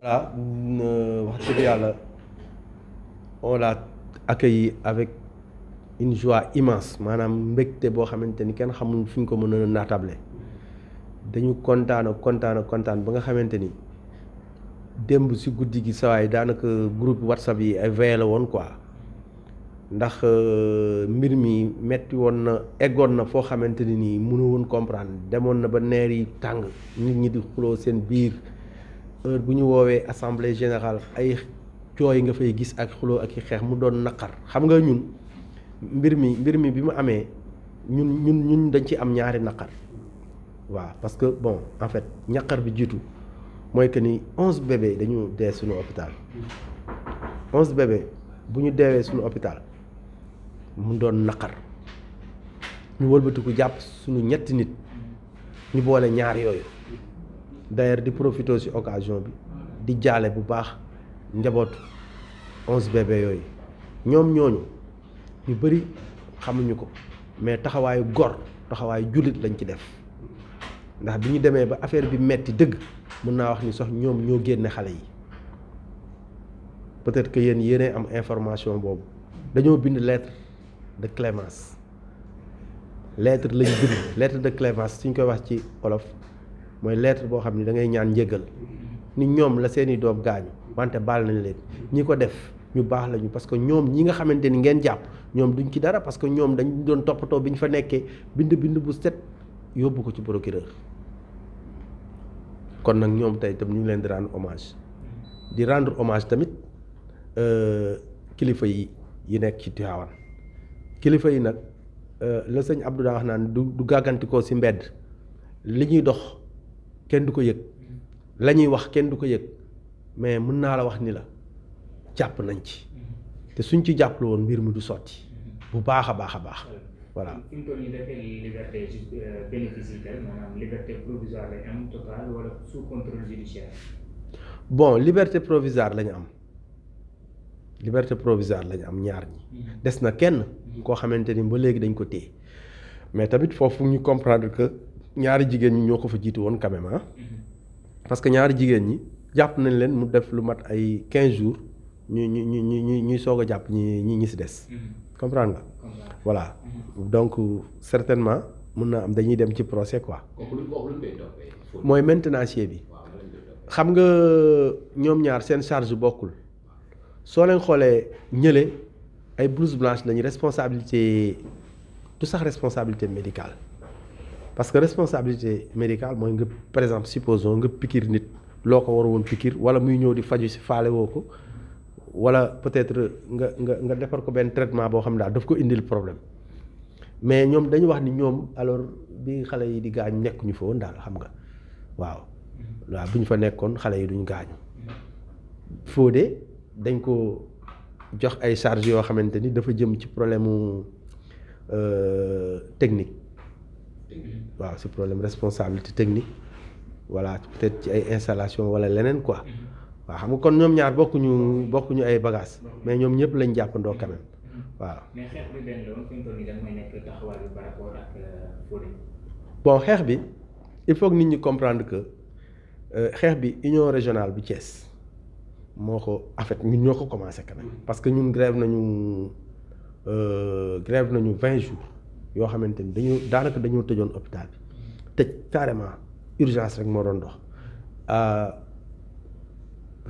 Voilà, wax dëgg yàlla on l'a accueilli avec une joie immense maanaam mbégte boo xamante ni kenn xamul fi ñu ko mën a naatable dañu kontaan ba nga xamante ni démb si guddi gi sawaay daanaka groupe WhatsApp yi ay veillé la woon quoi ndax mbir mi metti woon na eggoon na foo xamante ni nii mënu woon comprendre demoon na ba neer yi tàng nit ñi di xuloo seen biir heure bu ñu woowee assemblée générale ay cooy nga fay gis ak xuloo ak i xeex mu doon naqar xam nga ñun mbir mi bi mu amee ñun dañ ci am ñaari naqar waaw parce que bon en fait ñaqar bi jiitu mooy que ni 11 bébés dañu dee suñu hôpital 11 bébés bu ñu deewee suñu hôpital mu doon naqar ñu wëlbatiku jàpp suñu ñetti nit ñu boole ñaar yooyu d'ailleurs di profité ci occasion bi di jaale bu baax njabootu 11 bébés yooyu ñoom ñooñu ñu bëri xamuñu ko mais taxawaayu gor taxawaayu jullit lañ ci def ndax bi ñu demee ba affaire bi metti dëgg mën naa wax ni sax ñoom ñoo génne xale yi peut-être que yéenay am information boobu dañoo bind lettre de clémence lettre lañ bind lettre de clémence suñ koy wax ci olof mooy lettre boo xam ne da ngay ñaan njëgal ni ñoom la seeni doom gaañu wante baal nañ leen ñi ko def ñu baax lañu parce que ñoom ñi nga xamante ni ngeen jàpp ñoom duñ ci dara parce que ñoom dañ doon toppatoo bi ñu fa nekkee bind bu set yóbbu ko ci procureur kon nag ñoom tey tam ñu ngi leen di rendre hommage tamit kilifa yi nekk ci Tivaouane kilifa yi nag la sëñ Abdou daa wax naan du gàggantikoo ci mbedd li ñuy dox kenn du ko yëg la ñuy wax kenn du ko yëg mais mën naa la wax ni la jàpp nañ ci te suñ ci jàppale woon mbir mi du sotti bu baax a baax voilà. fi mu toll nii dafay liberté bénéficiaire maanaam liberté provisoire lañ am total wala sous contrôle judiciaire. bon liberté provisoire lañu am ñaar ñi. des na kenn koo xamante ni ba léegi dañ ko téye mais tamit foofu ñu comprendre que ñaari jigéen ñi ñoo ko fa jiitu woon quand même parce que ñaari jigéen ñi jàpp nañ leen mu def lu mat ay 15 jours ñuy soog a jàpp ñi si des. comprendre nga. voilà donc certainement mun na am dañuy dem ci procès quoi. mooy maintenancier bi. xam nga ñoom ñaar seen charge bokkul soo leen xoolee ñële ay blouse blanche lañu responsabilité du sax responsabilité médicale parce que responsabilité médicale mooy nga par exemple supposons nga piqûre nit loo ko war woon piqûre wala muy ñëw di faju si faale woo ko wala peut-être nga defar ko benn traitement boo xam ne daal daf ko indil problème mais ñoom dañu wax ni ñoom alors bi xale yi di gaañ nekkuñu fa woon daal xam nga waaw bu ñu fa nekkoon xale yi duñ gaañu Fodé dañ ko jox ay charges yoo xamante ni dafa jëm ci problème mu technique waaw si problème responsabilité technique voilà peut-être ci ay installation wala leneen quoi waaw xam nga kon ñoom ñaar bokkuñu ay bagages mais ñoom ñëpp lañ jàppandoo quand même waaw. mais xeex bi benn la woon fi mu toll nii dañ may nekk taxawaay bi par rapport ak Fodé. bon xeex bi il faut que nit ñi comprendre que xeex bi union régionale bu Thiès moo ko en fait ñun ñoo ko commencé quand même parce que ñun grève nañu 20 jours yoo xamante ni dañoo tëjoon hôpital bi tëj carrément urgence rek moo doon dox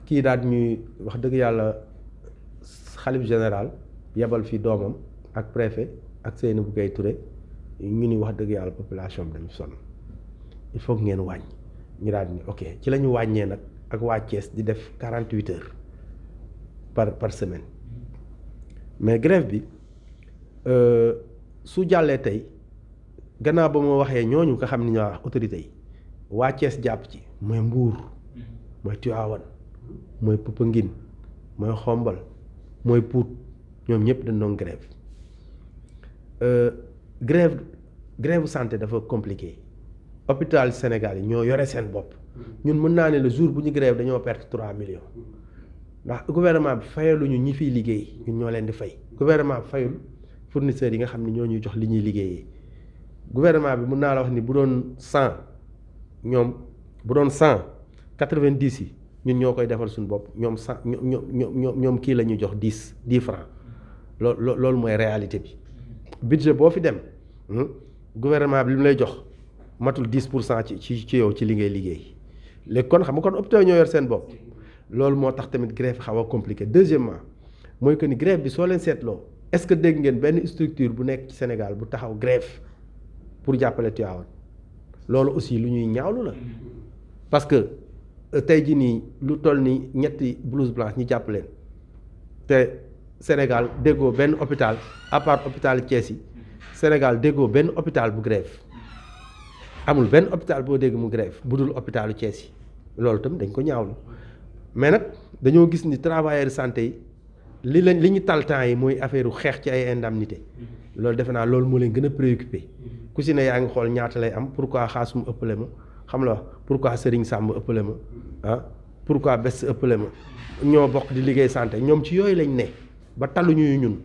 kii daal ñuy wax dëgg yàlla xalif général yebal fi doomam ak préfet ak Seynabou Gaye Touré ñu ni wax dëgg yàlla population bi dañu sonn il faut que ngeen wàññ ñu daal ni ok ci la ñu wàññee nag ak waa Thiès di def 48 heures par semaine mais grève bi su jàllee tey gannaaw ba ma waxee ñooñu nga xam ni ñoo wax autorités yi waa Thiès jàpp ci mooy Mbour mooy Tivaouane mooy Popenguine mooy Xombol mooy Pout ñoom ñëpp dañ doon grève santé dafa compliqué hôpital Sénégal yi ñoo yore seen bopp ñun mën naa ne le jour bu ñu grève dañoo perte 3 millions ndax gouvernement bi fayaluñu ñi fiy liggéey ñun ñoo leen di fay gouvernement bi fayul fournisseurs yi nga xam ne ñoo ñuy jox li ñuy liggéeyee gouvernement bi mën naa la wax ni bu doon 100 ñoom bu doon 100 90 yi ñun ñoo koy defal suñu bopp ñoom ñoom kii la ñuy jox 10 francs loolu mooy réalité bi budget boo fi dem gouvernement bi li mu lay jox matul 10% ci yow ci li ngay liggéey léegi kon xam nga kon hôpitaux ñoo yor seen bopp loolu moo tax tamit grève xaw a compliqué. Deuxièmement mooy que ni grève bi soo leen seetloo est-ce que dégg ngeen benn structure bu nekk ci Sénégal bu taxaw grève pour jàppale Tivaouane loolu aussi lu ñuy ñaawlu la parce que tey jii nii lu toll ni ñetti blouse blanche ñu jàpp leen te Sénégal déggoo benn hôpital à part hôpital Thiès yi Sénégal déggoo benn hôpital bu grève amul benn hôpital boo dégg mu grève bu dul hôpitalu Thiès yi loolu tam dañ ko ñaawlu mais nag dañoo gis ni travailleurs santé yi li ñu tal temps yi mooy affaire xeex ci ay indemnité loolu defe naa loolu moo leen gën a préoccupé ku si ne yaa ngi xool ñaata lay am pourquoi xaas mu ëppale ma xam la pourquoi Serigne Samb ëppale ma pourquoi Bess ëppale ma ñoo bokk di liggéey santé ñoom ci yooyu lañ ne ba talluñu ñun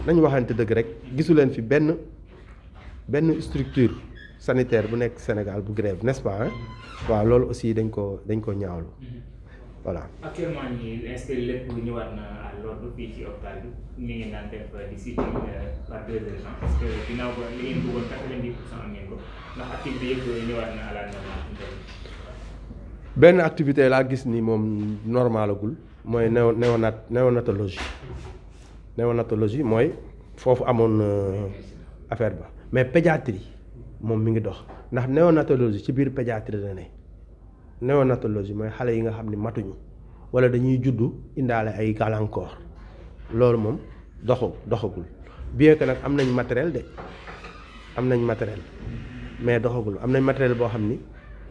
nañu waxante dëgg rek gisu leen fi benn structure sanitaire bu nekk Sénégal bu grève n'est-ce pas waaw loolu aussi dañ ko ñaawlu voilà. actuellement nii est-ce que lépp ñëwaat na à l'ordre fii ci hôpital bi ni ngeen daan def d'ici par 2 heures parce que ginnaaw ba li ngeen bëggoon 90% am ngeen ko ndax activité yëpp ñëwaat na à la normale. benn activité laa gis ni moom normalagul mooy néonatologie mooy foofu amoon affaire ba mais pédiatrie moom mi ngi dox ndax néonatologie ci biir pédiatrie la ne néonatologie mooy xale yi nga xam ni matuñu wala dañuy juddu indaale ay gàllankoor loolu moom doxagul bien que nag am nañ matériel mais doxagul am nañ matériel boo xam ni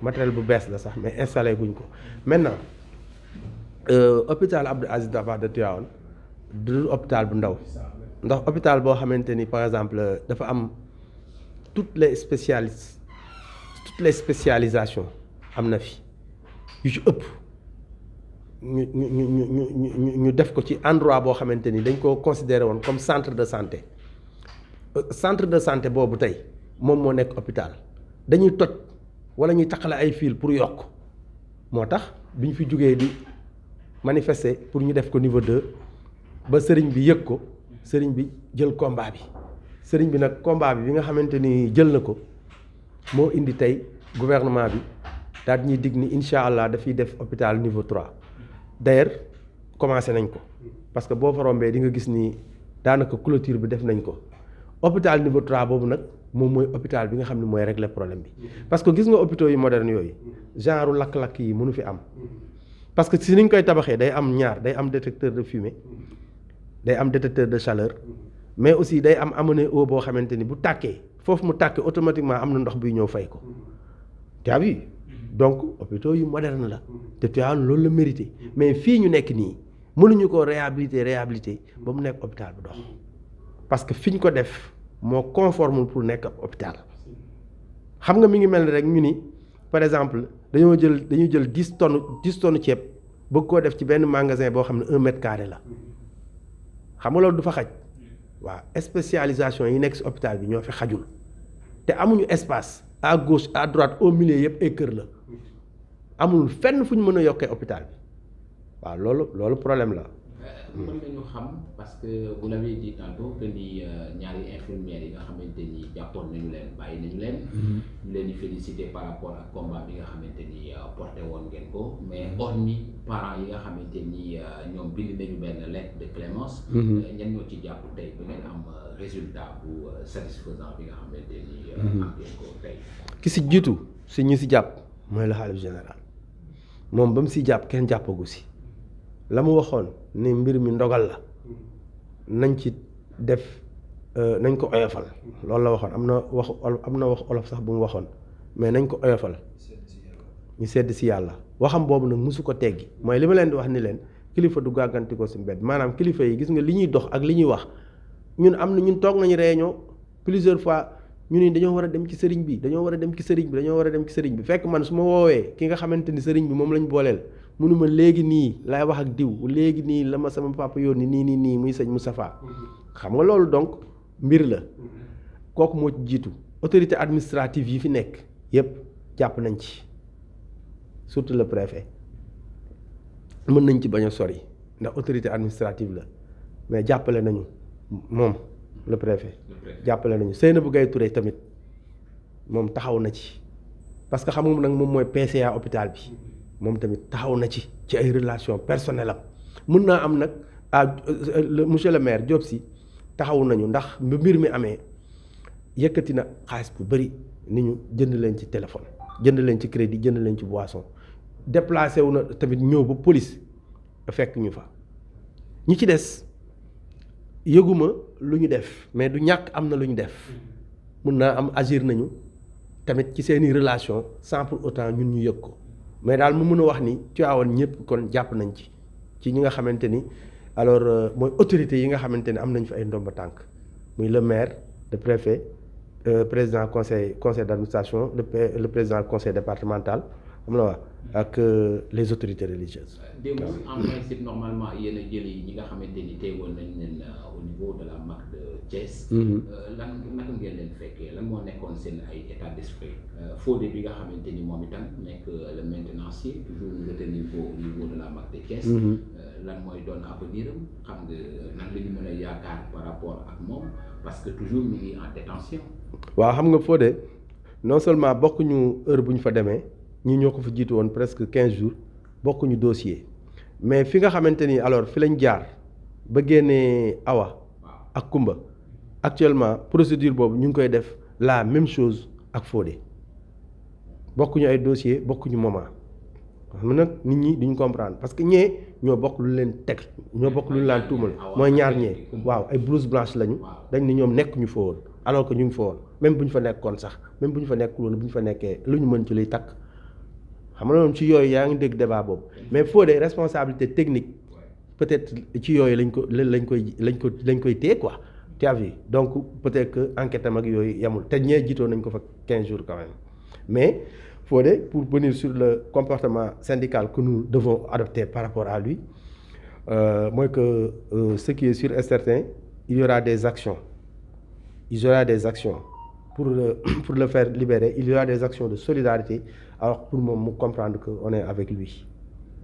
matériel bu bees la sax mais installé guñ ko maintenant hôpital Abdou Aziz Dabakh de Tivaouane du hôpital bu ndaw ndax hôpital boo xamante ni par exemple dafa am toutes les spécialisations am na fi yu ci ëpp ñu def ko ci endroit boo xamante ni dañ ko considéré woon comme centre de santé boobu tey moom moo nekk hôpital dañuy toj wala ñuy taqale ay fil pour yokk moo tax bi ñu fi jógee di manifester pour ñu def ko niveau 2 ba sëriñ bi yëg ko sëriñ bi jël combat bi sëriñ bi nag combat bi nga xamante ni jël na ko moo indi tey gouvernement bi daal ñuy dig ni incha allah dafiy def hôpital niveau 3 d'ailleurs commencé nañ ko parce que boo fa rombee di nga gis ni daanaka clôture bi def nañ ko hôpital niveau 3 boobu nag moom mooy hôpital bi nga xam ne mooy régler problème bi parce que gis nga hôpitaux yu moderne yooyu genre lakk-lakk yi mënu fi am parce que si niñ koy tabaxee day am day am détecteur de fumée day am détecteur de chaleur mais aussi day am amener eau boo xamante ni bu tàkkee foofu mu tàkkee automatiquement am na ndox buy ñëw fay ko tu as vu donc hôpitaux yu moderne la te Tivaouane loolu la mérité mais fii ñu nekk nii mënuñu ko réhabiliter ba mu nekk hôpital bu dox parce que fi ñu ko def moo conforme pour nekk ab hôpital xam nga mi ngi mel ni rek ñu ni par exemple dañuy jël 10 tonnes ceeb bëgg koo def ci benn magasin boo xam ne 1 mètre carré la xam nga loolu du fa xaj waaw spécialisation yi nekk ci hôpital bi ñoo fi xajul te amuñu espace à gauche à droite au milieu yëpp ay kër la amul fenn fu ñu mën a yokkee hôpital bi waaw loolu problème la. mën nañu xam parce que vous l'avez dit tantôt que ni ñaari infirmières yi nga xamante ni jàppoon nañu leen bàyyi nañu leen. ñu leen di féliciter par rapport ak combat bi nga xamante ni porté woon ngeen ko mais hormis parents yi nga xamante ni ñoom bind nañu benn lettre de clémence. ñan ñoo ci jàpp tey ba ngeen am résultat bu satisfaisant bi nga xamante ni. am ngeen ko tey. ki si jiitu si ñu si jàpp mooy le khalife général moom ba mu si jàpp kenn jàppagu si. la mu waxoon ni mbir mi ndogal la nañ ci def nañ ko oyofal loolu la waxoon am na wax olof sax bu mu waxoon mais nañ ko oyofal ñu sedd si yàlla waxam boobu nag mosu ko teggi mooy li ma leen di wax ni leen kilifa du gàgganti ko si mbedd maanaam kilifa yi gis nga li ñuy dox ak li ñuy wax ñun toog nañu réunion plusieurs fois ñu ni dañoo war a dem ci sëriñ bi fekk man su ma woowee ki nga xamante ni sëriñ bi moom lañ booleel munuma léegi nii laay wax ak diw léegi nii la ma sama papa yónni nii muy sëñ Moustapha xam nga loolu donc mbir la kooku moo ci jiitu autorité administrative yi fi nekk yépp jàpp nañ ci surtout le préfet mën nañ ci bañ a sori ndax autorité administrative la mais jàppale nañu moom le préfet jàppale nañu Seynabou Gaye Touré tamit moom taxaw na ci parce que xam nga nag moom mooy PCA hôpital bi moom tamit taxaw na ci ay relation personnelle am mun naa am nag monsieur le maire Diop Sy taxaw nañu ndax mbir mi amee yëkkati na xaalis bu bëri ni ñu jënd leen ci téléphone jënd leen ci crédit jënd leen ci boisson déplacé wu na tamit ñëw ba police fekk ñu fa ñi ci des yëguma lu ñu def mais du ñàkk am na lu ñu def mun naa am agir nañu tamit ci seeni relation sans pour autant ñun ñu yëg ko mais daal mu mën a wax ni Tivaouane ñëpp kon jàpp nañ ci ñi nga xamante ni alors mooy autorités yi nga xamante ni am nañ fi ay ndomba tànk muy le maire le préfet président conseil d'administration le président conseil départemental xam la wax ak les autorités religieuses. démb en principe normalement yéen a jëli ñi nga xamante ni teewoon nañ leen au niveau de la MAC de Thiès. lan naka ngeen leen fekkee lan moo nekkoon seen ay état d'esprit Fodé bi nga xamante ni moom itam nekk le maintenancier toujours ñu retenir ko au niveau de la MAC de Thiès. lan mooy doon avenir am xam nga nan la ñu mën a yaakaar par rapport ak moom parce que toujours ñu ngi en détention. waaw xam nga Fodé non seulement bokkuñu heure bu ñu fa demee. ñi ñoo ko fa jiitu woon presque 15 jours bokkuñu dossier mais fi nga xamante ni alors fi lañ jaar ba génnee Awa ak Kumba actuellement procédure boobu ñu ngi koy def la même chose ak Fodé bokkuñu ay dossier bokkuñu moment xam nag nit ñi duñ comprendre parce que ñee ñoo bokk lu leen teg ñoo bokk lu leen tuumal mooy ñaar ñee waaw ay blouse blanche lañu dañ ni ñoom nekkuñu fa woon alors que ñu ngi fa woon même bu ñu fa nekkoon sax même bu ñu fa nekkul woon bu ñu fa nekkee lu ñu mën ci luy takk xam nga moom ci yooyu yaa ngi dégg débat boobu mais Fodé responsabilité technique peut-être ci yooyu lañ koy téye quoi tu as vu donc peut-être que enquête am ak yooyu yamul te ñee jiitoon nañ ko fa 15 jours quand même mais Fodé pour venir sur le comportement syndical que nous devons adopter par rapport à lui mooy que ce qui est sûr et certain il y aura des actions pour le faire libérer il y aura des actions de solidarité alors pour moom mu comprendre que on est avec lui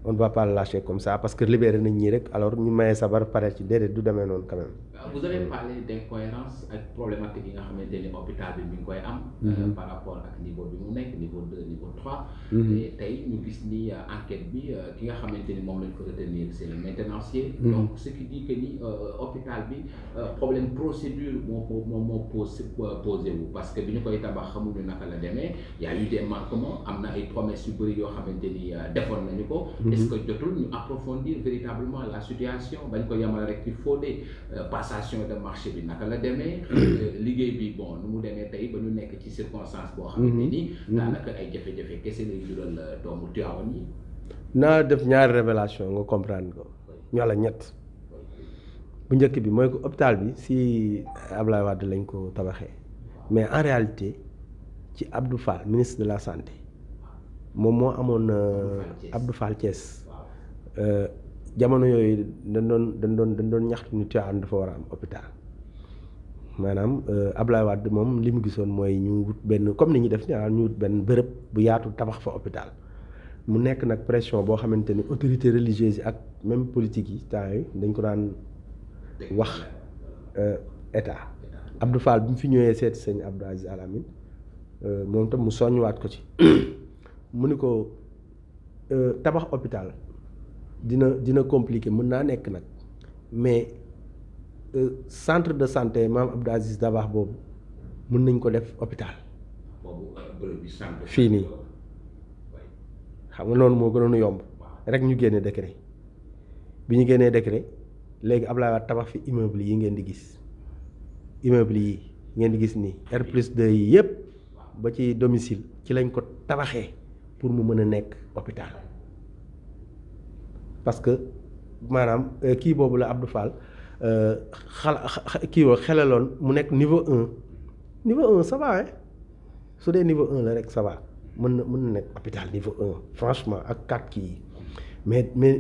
on ne va pas le lâcher comme ça parce que libérer nañ ñi rek alors ñu mayee sabar pare ci déedéet du demee noonu quand même. vous avez parlé d'incohérence ak problématique yi nga xamante ni hôpital bi mi ngi koy am. par rapport ak niveau bi mu nekk niveau 2 niveau 3. et tey ñu gis ni enquête bi ki nga xamante ni moom lañ ko retenir c'est le maintenancier. donc ce qui dit que ni hôpital bi problème procédure moo posé wu parce que bi ñu koy tabax xamuñu naka la demee y a eu des manquements am na ay promesses yu bëri yoo xamante ni defoon nañu ko. est-ce que jotul ñu approfondir véritablement la situation bañ ko yamal rek ci Fodé passation de marché bi naka la demee liggéey bi bon nu mu demee tey ba ñu nekk ci circonstance boo xamante ni daanaka ay jafe-jafe kese lay jural doomu Tivaouane yi. naa def ñaari révélation nga comprendre ko ñoo ñett bu njëkk bi mooy ko hôpital bi si Ablaye Wade lañ ko tabaxee mais en réalité ci Abdou Fall ministre de la santé moom moo amoon Abdou Fall Thiès jamono yooyu dañ doon ñaxtu ni Tivaouane dafa war a am hôpital maanaam Ablaye Wade moom li mu gisoon mooy ñu wut benn comme ni ñu def ñu wut benn bërëb bu yaatu tabax fa hôpital mu nekk nag pression boo xamante ni autorité religieuse yi ak même politique yi temps yooyu dañ ko daan wax état Abdou Fall bi mu fi ñëwee seeti sëñ Abdou Aziz Al Amine moom tam mu soññuwaat ko ci mu ni ko tabax hôpital dina compliqué mën naa nekk nag mais centre de santé maam Abdou Aziz Dabakh boobu mën nañ ko def hôpital fii nii xam nga noonu moo gënoon yomb rek ñu génne décret bi ñu génnee décret léegi Abdoulaye Wade tabax fi immeuble yi ngeen di gis nii R+2 yi yëpp ba ci domicile ci lañ ko tabaxee pour mu mën a nekk hôpital parce que maanaam kii boobu la Abdou Fall xelaloon mu nekk niveau 1 ça va hein su dee niveau 1 la rek ça va mën na nekk hôpital niveau 1 franchement ak 4 kii yi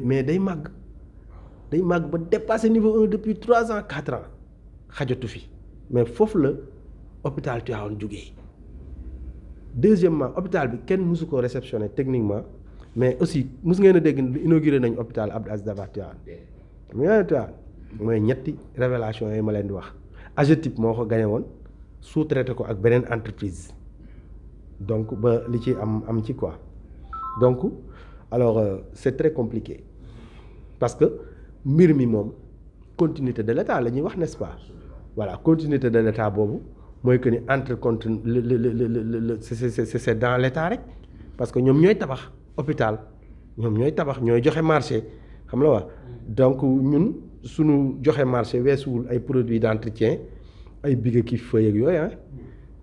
mais day màgg ba dépasser niveau 1 depuis 3 ans 4 ans xajatu fi mais foofu la hôpital Tivaouane jógee deuxièmement hôpital bi kenn mësu ko réceptionné techniquement mais aussi mus ngeen a dégg inauguré nañu hôpital Abdou Aziz Dabakh Tivaouane mu ngeen Tivaouane mooy ñetti révélation yi ma leen di wax AGETIP moo ko gagné woon sous-traité ko ak beneen entreprise donc ba li ci am ci quoi donc alors c'est très compliqué parce que mbir mi moom continuité de l'État la ñuy wax n'est-ce pas voilà continuité de l'État boobu mooy que ni entre contre le c'est dans l'État rek parce que ñoom ñooy tabax hôpital ñoom ñooy tabax ñooy joxe marché xam la wax donc ñun suñu joxe marché weesuwul ay produits d'entretien ay bigga ki feuille ak yooyu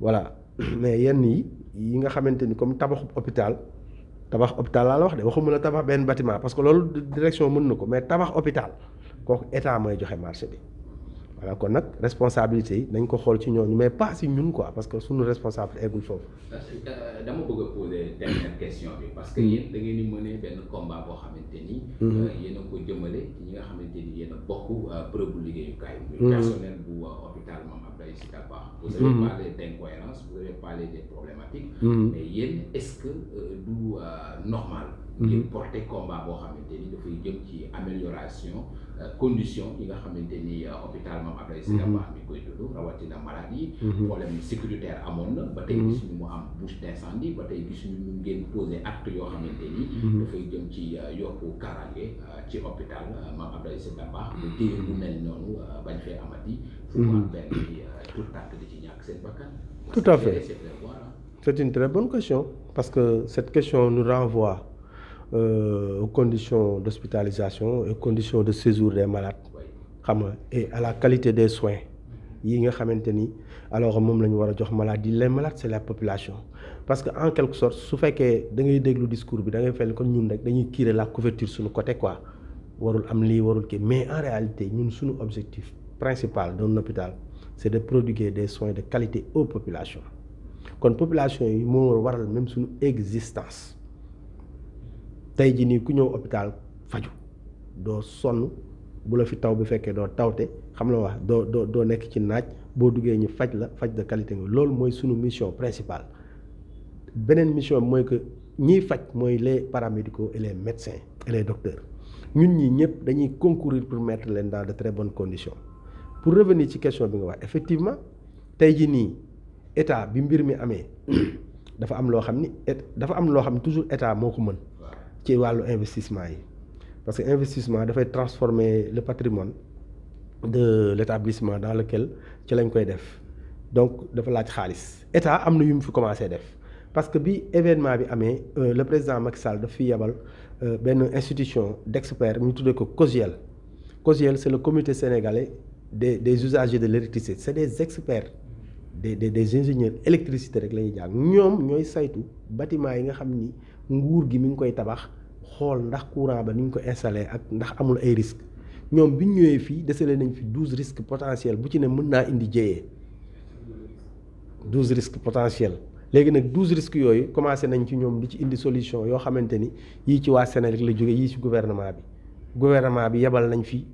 voilà mais yenn yi nga xamante ni comme tabaxu hôpital laa la wax de waxuma la tabax benn bâtiment parce que loolu direction mën na ko mais tabax hôpital kooku état mooy joxe marché bi voilà kon nag responsabilité yi nañ ko xool ci ñooñu mais pas si ñun quoi parce que suñu responsable eggul foofu. dama bëgg a poser dernière question bi parce que yéen da ngeen di mener benn combat boo xamante ni. yéen a ko jëmale ci ñi nga xamante ni yéen a bokk bërëbu liggéeyukaay. muy personnel bu hôpital Mame Abdoulaye Sy Dabakh. vous avez parlé d'incohérence vous avez parlé des problématiques. mais yéen est-ce que du normal. ngir porter combat boo xamante ni dafay jëm ci amélioration condition yi nga xamante ni hôpital Mame Abdoulaye Sy Dabakh mi koy tudd rawatina maladie problème sécuritaire amoon na ba tey gisuñu mu am bouche d'incendie ba tey gisuñu ñu ngeen poser acte yoo xamante ni dafay jëm ci yokku kaaraange ci hôpital Mame Abdoulaye Sy Dabakh bu téye lu mel noonu bañ fee amati fu mu am benn tout tàkk di ci ñàkk seen bakkan. Tout à fait c'est une très bonne question parce que cette question nous renvoie aux conditions d'hospitalisation et aux conditions de séjour des malades xam nga et à la qualité des soins yi nga xamante ni alors moom la ñu war a jox malade yi les malades c'est la population parce que en quelque sorte su fekkee da ngay déglu discours bi da ngay fekk kon ñun rek dañuy tirer la couverture suñu côté quoi warul am lii warul kii mais en réalité ñun suñu objectif principal d'un hôpital c'est de prodiguer des soins de qualité aux populations kon population yi moo waral même suñu existence tey jii nii ku ñëw hôpital faju doo sonn bu la fi taw bi fekkee doo tawte xam la wax doo nekk ci naaj boo duggee ñu faj la faj de qualité nga loolu mooy sunu mission principale beneen mission mooy que ñiy faj mooy les paramédicaux et les médecins et les docteurs ñun ñi ñëpp dañuy concourir pour mettre leen dans de très bonnes conditions pour revenir ci question bi nga wax effectivement tey jii nii état bi mbir mi amee dafa am loo xam ni toujours état moo ko mën ci wàllu investissement yi parce que investissement dafay transformer le patrimoine de l'établissement dans lequel ci lañ koy def donc dafa laaj xaalis état am na yu mu fi commencé def parce que bi événement bi amee le président Macky Sall daf fi yebal benn institution d'experts ñu tuddee ko COJEL c'est le comité sénégalais des usagers de l'électricité c'est des experts des ingénieurs électricité rek la ñuy jàng ñoom ñooy saytu bâtiment yi nga xam ni nguur gi mi ngi koy tabax xool ndax courant ba ni ñu ko installé ak ndax amul ay risques ñoom bi ñu ñëwee fii décelé nañ fi 12 risques potentiels bu ci ne mën naa indi jéyee 12 risques potentiels léegi nag 12 risques yooyu commencé nañ ci ñoom di ci indi solution yoo xamante ni yii ci waa Sénégal la jóge yii ci gouvernement bi yebal nañ fi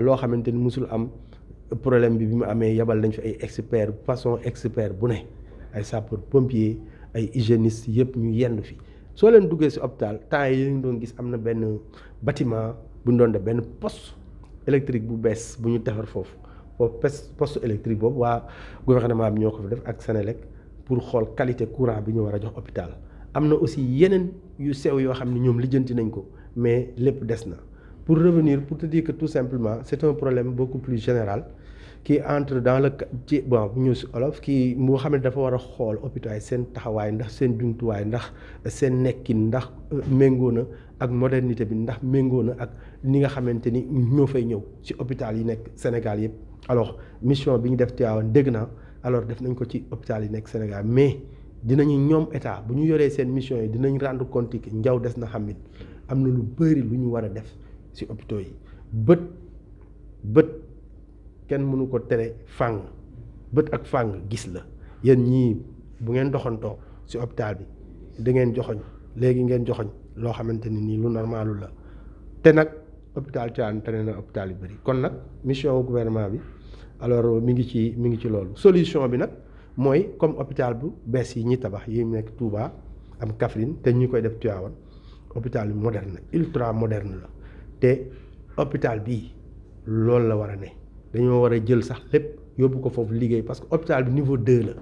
loo xamante ni musul am problème bi mu amee yebal nañ fi ay experts façon expert bu ne ay sapeurs pompiers ay hygiénistes yëpp ñu yenn fi soo leen duggee ci hôpital temps yi ñu doon gis am na benn bâtiment bu ñu doon def benn poste électrique bu bees bu ñu defar foofu poste électrique boobu waa gouvernement bi ñoo ko fi def ak Sénélec pour xool qualité courant bi ñu war a jox hôpital am na aussi yeneen yu sew yoo xam ne ñoom lijjanti nañ ko mais lépp des na pour revenir pour te dire que tout simplement c'est un problème beaucoup plus général qui entre dans le ci bon bu ñëw si olof kii moo xam ne dafa war a xool hôpital yi seen taxawaay ndax seen jumtuwaay ndax seen nekkin ndax méngoo na ak modernité bi ndax méngoo na ak ni nga xamante ni ñoo fay ñëw ci hôpital yi nekk Sénégal yëpp alors mission bi ñu def Tivaouane dégg naa alors def nañ ko ci hôpital yi nekk Sénégal mais dinañu ñoom état bu ñu yoree seen mission yi dinañ rendre compte que njaw des na xam it am na lu bëri lu ñu war a def ci hôpitaux yi bët kenn mënu ko tere fàng bët ak fàng gis la yéen ñii bu ngeen doxantoo ci hôpital bi da ngeen joxoñ léegi ngeen joxoñ loo xamante ni nii lu normalu la te nag hôpital Tivaouane tane na hôpital yu bëri kon nag mission gouvernement bi alors mi ngi ci loolu solution bi nag mooy comme hôpital bu bees yi ñuy tabax yi nekk Touba am Kaffrine te ñu koy def Tivaouane hôpital bi moderne ultra moderne la te hôpital bii loolu la war a ne dañoo war a jël sax lépp yóbbu ko foofu liggéey parce que hôpital bi niveau 2 la